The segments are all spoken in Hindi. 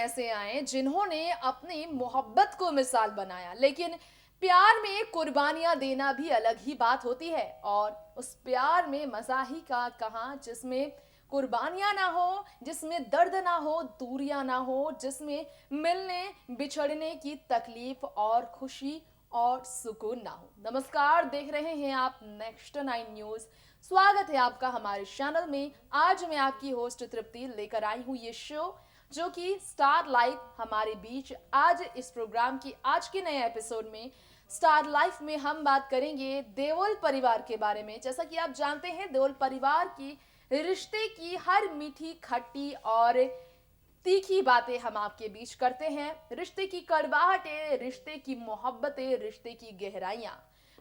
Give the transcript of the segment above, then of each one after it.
ऐसे आए जिन्होंने अपनी मोहब्बत को मिसाल बनाया, लेकिन प्यार में कुर्बानियां देना भी अलग ही बात होती है। और उस प्यार में मजा ही का कहाँ जिसमें कुर्बानियां ना हो, जिसमें दर्द ना हो, दूरियां ना हो, जिसमें मिलने बिछड़ने की तकलीफ और खुशी और सुकून ना हो। नमस्कार, देख रहे हैं आप नेक्स्ट 9 न्यूज। स्वागत है आपका हमारे चैनल में। आज मैं आपकी होस्ट तृप्ति लेकर आई हूँ ये शो जो कि स्टार लाइफ हमारे बीच। आज इस प्रोग्राम की आज के नए एपिसोड में स्टार लाइफ में हम बात करेंगे देओल परिवार के बारे में। जैसा कि आप जानते हैं, देओल परिवार की रिश्ते की हर मीठी, खट्टी और तीखी बातें हम आपके बीच करते हैं। रिश्ते की कड़वाहटें, रिश्ते की मोहब्बतें, रिश्ते की गहराइयां,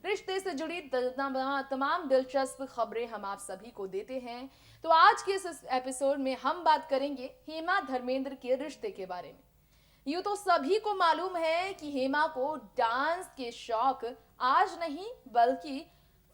रिश्ते से जुड़ी तमाम दिलचस्प खबरें हम आप सभी को देते हैं। तो आज के इस एपिसोड में हम बात करेंगे हेमा धर्मेंद्र के रिश्ते के बारे में। यूं तो सभी को मालूम है कि हेमा को डांस के शौक आज नहीं बल्कि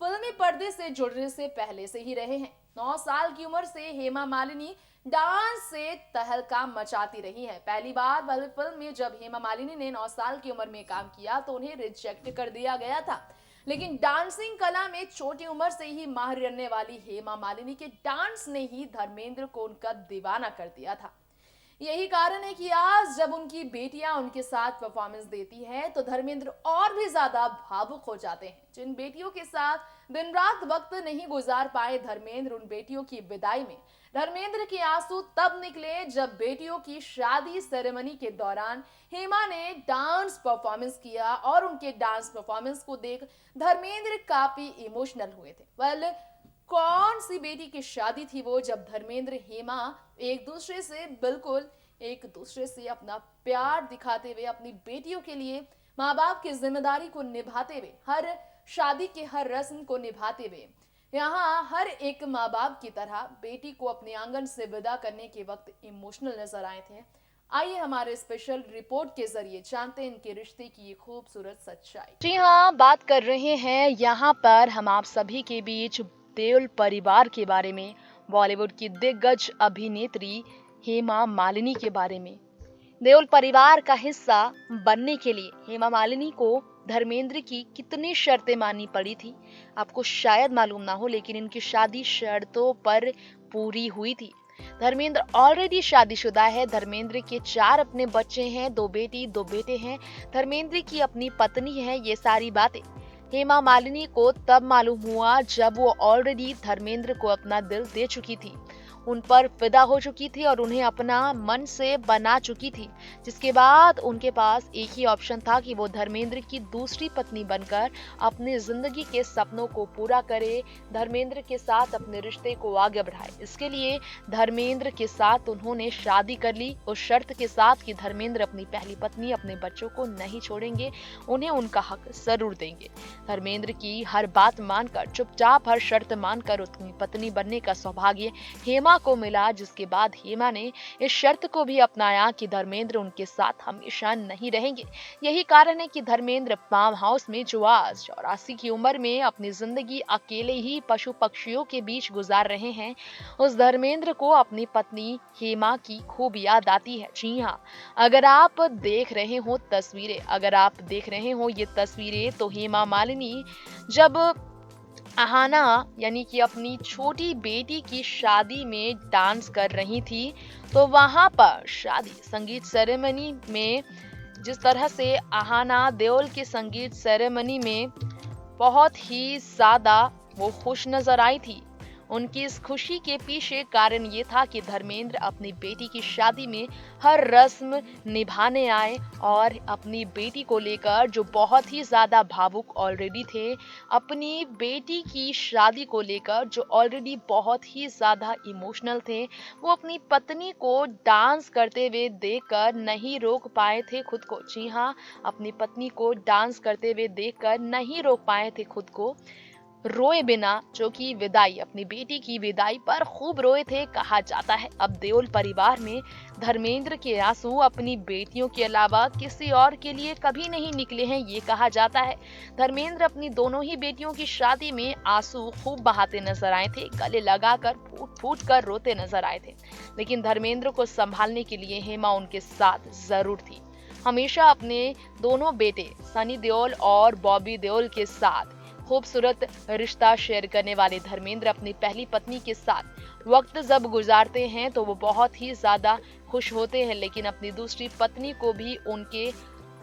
फिल्मी पर्दे से जुड़ने से पहले से ही रहे हैं। 9 साल की उम्र से हेमा मालिनी डांस से तहलका मचाती रही है। पहली बार वाली फिल्म में जब हेमा मालिनी ने 9 साल की उम्र में काम किया तो उन्हें रिजेक्ट कर दिया गया था, लेकिन डांसिंग कला में छोटी उम्र से ही माहिर रहने वाली हेमा मालिनी के डांस ने ही धर्मेंद्र को उनका दीवाना कर दिया था। यही कारण है कि आज जब उनकी बेटियां उनके साथ परफॉर्मेंस देती हैं तो धर्मेंद्र और भी ज्यादा भावुक हो जाते हैं। जिन बेटियों के साथ दिन रात वक्त नहीं गुजार पाए धर्मेंद्र, उन बेटियों की विदाई में धर्मेंद्र के आंसू तब निकले जब बेटियों की शादी सेरेमनी के दौरान हेमा ने डांस परफॉर्मेंस किया और उनके डांस परफॉर्मेंस को देख धर्मेंद्र काफी इमोशनल हुए थे। वेल, कौन सी बेटी की शादी थी वो जब धर्मेंद्र हेमा एक दूसरे से अपना प्यार दिखाते हुए, अपनी बेटियों के लिए माँ बाप की जिम्मेदारी को निभाते हुए, हर शादी के हर रस्म को निभाते हुए, यहाँ हर एक माँ बाप की तरह बेटी को अपने आंगन से विदा करने के वक्त इमोशनल नजर आए थे। आइए हमारे स्पेशल रिपोर्ट के जरिए जानते हैं इनके रिश्ते की ये खूबसूरत सच्चाई। जी हाँ, बात कर रहे हैं यहाँ पर हम आप सभी के बीच देओल परिवार के बारे में, बॉलीवुड की दिग्गज अभिनेत्री हेमा मालिनी के बारे में। देओल परिवार का हिस्सा बनने के लिए हेमा मालिनी को धर्मेंद्र की कितनी शर्तें माननी पड़ी थी आपको शायद मालूम ना हो, लेकिन इनकी शादी शर्तों पर पूरी हुई थी। धर्मेंद्र ऑलरेडी शादीशुदा है। धर्मेंद्र के 4 अपने बच्चे हैं, 2 बेटी 2 बेटे हैं। धर्मेंद्र की अपनी पत्नी है। ये सारी बातें हेमा मालिनी को तब मालूम हुआ जब वो ऑलरेडी धर्मेंद्र को अपना दिल दे चुकी थी, उन पर फिदा हो चुकी थी और उन्हें अपना मन से बना चुकी थी। जिसके बाद उनके पास एक ही ऑप्शन था कि वो धर्मेंद्र की दूसरी पत्नी बनकर अपनी जिंदगी के सपनों को पूरा करे, धर्मेंद्र के साथ अपने रिश्ते को आगे बढ़ाए। इसके लिए धर्मेंद्र के साथ उन्होंने शादी कर ली, उस शर्त के साथ कि धर्मेंद्र अपनी पहली पत्नी, अपने बच्चों को नहीं छोड़ेंगे, उन्हें उनका हक जरूर देंगे। धर्मेंद्र की हर बात मानकर, चुपचाप हर शर्त मानकर उसकी पत्नी बनने का सौभाग्य हेमा को मिला, जिसके बाद हेमा ने इस शर्त को भी अपनाया कि धर्मेंद्र उनके साथ हमेशा नहीं रहेंगे। यही कारण है कि धर्मेंद्र फार्म हाउस में, जो आज 84 की उम्र में अपनी जिंदगी अकेले ही पशु पक्षियों के बीच गुजार रहे हैं, उस धर्मेंद्र को अपनी पत्नी हेमा की खूब याद आती है। जी हाँ, अगर आप देख रहे हो ये तस्वीरें, तो हेमा मालिनी जब अहाना यानी कि अपनी छोटी बेटी की शादी में डांस कर रही थी, तो वहां पर शादी संगीत सेरेमनी में जिस तरह से अहाना देओल के संगीत सेरेमनी में बहुत ही ज्यादा वो खुश नजर आई थी। उनकी इस खुशी के पीछे कारण ये था कि धर्मेंद्र अपनी बेटी की शादी में हर रस्म निभाने आए और अपनी बेटी को लेकर, जो बहुत ही ज्यादा भावुक ऑलरेडी थे, अपनी बेटी की शादी को लेकर जो ऑलरेडी बहुत ही ज्यादा इमोशनल थे, वो अपनी पत्नी को डांस करते हुए देखकर नहीं रोक पाए थे खुद को। जी हाँ, अपनी पत्नी को डांस करते हुए देखकर नहीं रोक पाए थे खुद को, रोए बिना, जो कि विदाई, अपनी बेटी की विदाई पर खूब रोए थे। कहा जाता है अब देओल परिवार में धर्मेंद्र के आंसू अपनी बेटियों के अलावा किसी और के लिए कभी नहीं निकले हैं, ये कहा जाता है। धर्मेंद्र अपनी दोनों ही बेटियों की शादी में आंसू खूब बहाते नजर आए थे, गले लगाकर फूट फूट कर रोते नजर आए थे। लेकिन धर्मेंद्र को संभालने के लिए हेमा उनके साथ जरूर थी। हमेशा अपने दोनों बेटे सनी देओल और बॉबी देओल के साथ खूबसूरत रिश्ता शेयर करने वाले धर्मेंद्र अपनी पहली पत्नी के साथ वक्त जब गुजारते हैं तो वो बहुत ही ज्यादा खुश होते हैं, लेकिन अपनी दूसरी पत्नी को भी उनके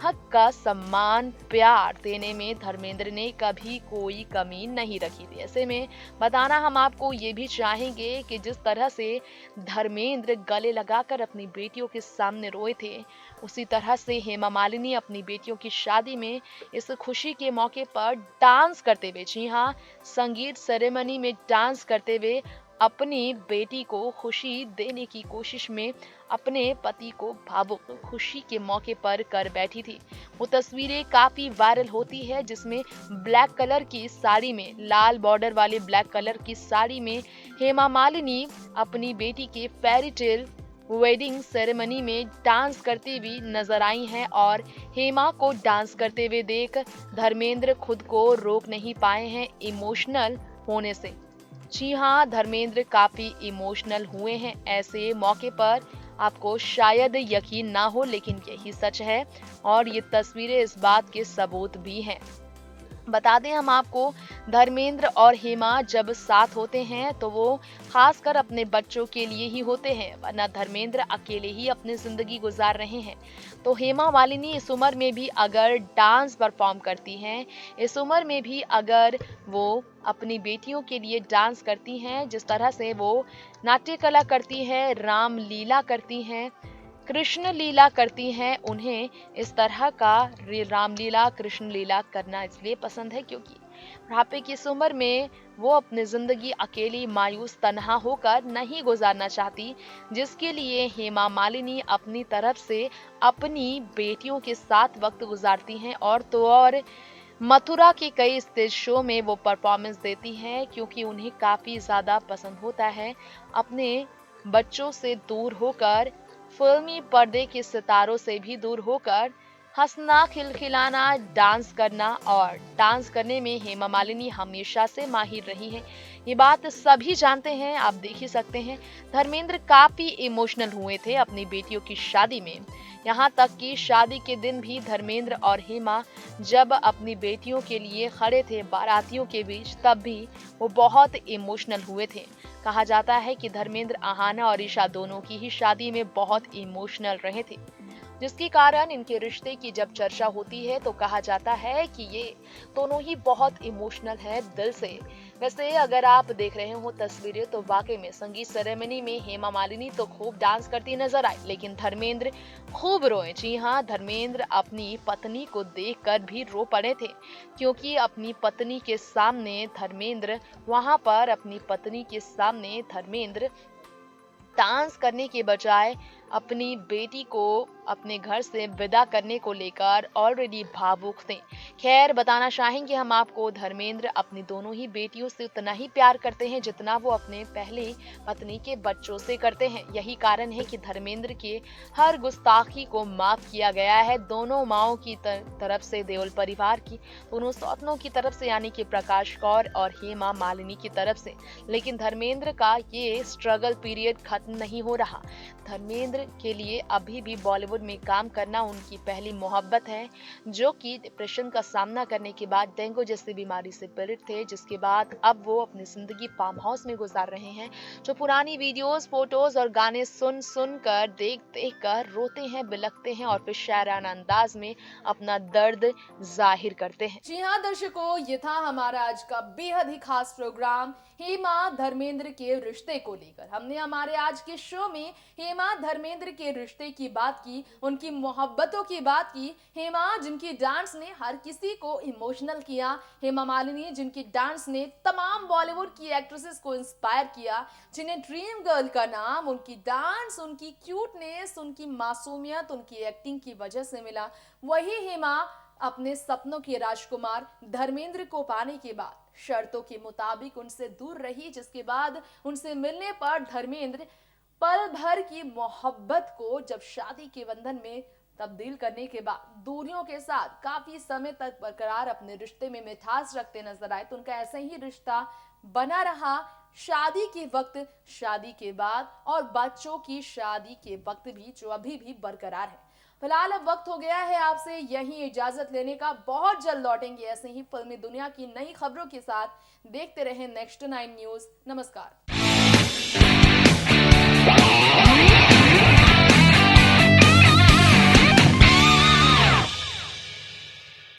हक का सम्मान प्यार देने में धर्मेंद्र ने कभी कोई कमी नहीं रखी थी। ऐसे में बताना हम आपको ये भी चाहेंगे कि जिस तरह से धर्मेंद्र गले लगाकर अपनी बेटियों के सामने रोए थे, उसी तरह से हेमा मालिनी अपनी बेटियों की शादी में इस खुशी के मौके पर डांस करते हुए, जी हाँ, संगीत सेरेमनी में डांस करते हुए अपनी बेटी को खुशी देने की कोशिश में अपने पति को भावुक खुशी के मौके पर कर बैठी थी। वो तस्वीरें काफी वायरल होती है जिसमें ब्लैक कलर की साड़ी में, लाल बॉर्डर वाले ब्लैक कलर की साड़ी में हेमा मालिनी अपनी बेटी के फेरी टेल वेडिंग सेरेमनी में डांस करती हुई नजर आई हैं और हेमा को डांस करते हुए देख धर्मेंद्र खुद को रोक नहीं पाए हैं इमोशनल होने से। जी हाँ, धर्मेंद्र काफी इमोशनल हुए हैं। ऐसे मौके पर आपको शायद यकीन ना हो, लेकिन यही सच है और ये तस्वीरें इस बात के सबूत भी हैं। बता दें हम आपको, धर्मेंद्र और हेमा जब साथ होते हैं तो वो खासकर अपने बच्चों के लिए ही होते हैं, वरना धर्मेंद्र अकेले ही अपनी जिंदगी गुजार रहे हैं। तो हेमा मालिनी इस उम्र में भी अगर डांस परफॉर्म करती हैं, इस उम्र में भी अगर वो अपनी बेटियों के लिए डांस करती हैं, जिस तरह से वो नाट्य कला करती है, रामलीला करती हैं, कृष्ण लीला करती हैं, उन्हें इस तरह का रामलीला कृष्ण लीला करना इसलिए पसंद है क्योंकि बुढ़ापे की इस उम्र में वो अपनी जिंदगी अकेली मायूस तन्हा होकर नहीं गुजारना चाहती, जिसके लिए हेमा मालिनी अपनी तरफ से अपनी बेटियों के साथ वक्त गुजारती हैं और तो और मथुरा के कई स्टेज शो में वो परफॉर्मेंस देती हैं, क्योंकि उन्हें काफी ज्यादा पसंद होता है अपने बच्चों से दूर होकर, फिल्मी पर्दे के सितारों से भी दूर होकर हंसना, खिलखिलाना, डांस करना। और डांस करने में हेमा मालिनी हमेशा से माहिर रही हैं, ये बात सभी जानते हैं। आप देख ही सकते हैं, धर्मेंद्र काफी इमोशनल हुए थे अपनी बेटियों की शादी में। यहाँ तक कि शादी के दिन भी धर्मेंद्र और हेमा जब अपनी बेटियों के लिए खड़े थे बारातियों के बीच, तब भी वो बहुत इमोशनल हुए थे। कहा जाता है कि धर्मेंद्र आहाना और ईशा दोनों की ही शादी में बहुत इमोशनल रहे थे, जिसके कारण इनके रिश्ते की जब चर्चा होती है तो कहा जाता है कि ये दोनों ही बहुत इमोशनल है दिल से। वैसे अगर आप देख रहे हो तस्वीरें तो वाकई में संगीत सेरेमनी में हेमा मालिनी तो खूब डांस करती नजर आई, लेकिन धर्मेंद्र खूब रोए। जी हाँ, धर्मेंद्र अपनी पत्नी को देखकर भी रो पड़े थे, क्योंकि अपनी पत्नी के सामने धर्मेंद्र वहां पर अपनी पत्नी के सामने धर्मेंद्र डांस करने के बजाय अपनी बेटी को अपने घर से विदा करने को लेकर ऑलरेडी भावुक थे। खैर, बताना चाहेंगे हम आपको, धर्मेंद्र अपनी दोनों ही बेटियों से उतना ही प्यार करते हैं जितना वो अपने पहली पत्नी के बच्चों से करते हैं। यही कारण है कि धर्मेंद्र के हर गुस्ताखी को माफ किया गया है दोनों माओं की तरफ से, देओल परिवार की दोनों सौतनों की तरफ से, यानी कि प्रकाश कौर और हेमा मालिनी की तरफ से। लेकिन धर्मेंद्र का ये स्ट्रगल पीरियड खत्म नहीं हो रहा। धर्मेंद्र के लिए अभी भी बॉलीवुड में काम करना उनकी पहली मोहब्बत है, जो कि डिप्रेशन का सामना करने के बाद डेंगू जैसी बीमारी से पीड़ित थे, जिसके बाद अब वो अपनी जिंदगी फार्म हाउस में गुजार रहे हैं। जो पुरानी वीडियोस, फोटोज और गाने सुन सुन कर, देख देख कर रोते हैं, बिलखते हैं और फिर शायराना अंदाज में अपना दर्द जाहिर करते हैं। जी हाँ दर्शकों, ये था हमारा आज का बेहद ही खास प्रोग्राम हेमा धर्मेंद्र के रिश्ते को लेकर। हमने हमारे आज के शो में हेमा धर्मेंद्र के रिश्ते की बात की, उनकी मोहब्बतों की बात की। हेमा जिनकी डांस ने हर किसी को इमोशनल किया, हेमा मालिनी जिनकी डांस ने तमाम बॉलीवुड की एक्ट्रेसेस को इंस्पायर किया, जिन्हें ड्रीम गर्ल का नाम उनकी डांस, उनकी क्यूटनेस, उनकी मासूमियत, उनकी एक्टिंग की वजह से मिला। वही हेमा अपने सपनों के राजकुमार धर्मेंद्र को पाने के बाद शर्तों के मुताबिक उनसे दूर रही, जिसके बाद उनसे मिलने पर धर्मेंद्र पल भर की मोहब्बत को जब शादी के बंधन में तब्दील करने के बाद दूरियों के साथ काफी समय तक बरकरार अपने रिश्ते में मिठास रखते नजर आए, तो उनका ऐसा ही रिश्ता बना रहा शादी के वक्त, शादी के बाद और बच्चों की शादी के वक्त भी, जो अभी भी बरकरार है। फिलहाल अब वक्त हो गया है आपसे यहीं इजाजत लेने का। बहुत जल्द लौटेंगे ऐसे ही फिल्मी दुनिया की नई खबरों के साथ। देखते रहें नेक्स्ट 9 न्यूज। नमस्कार।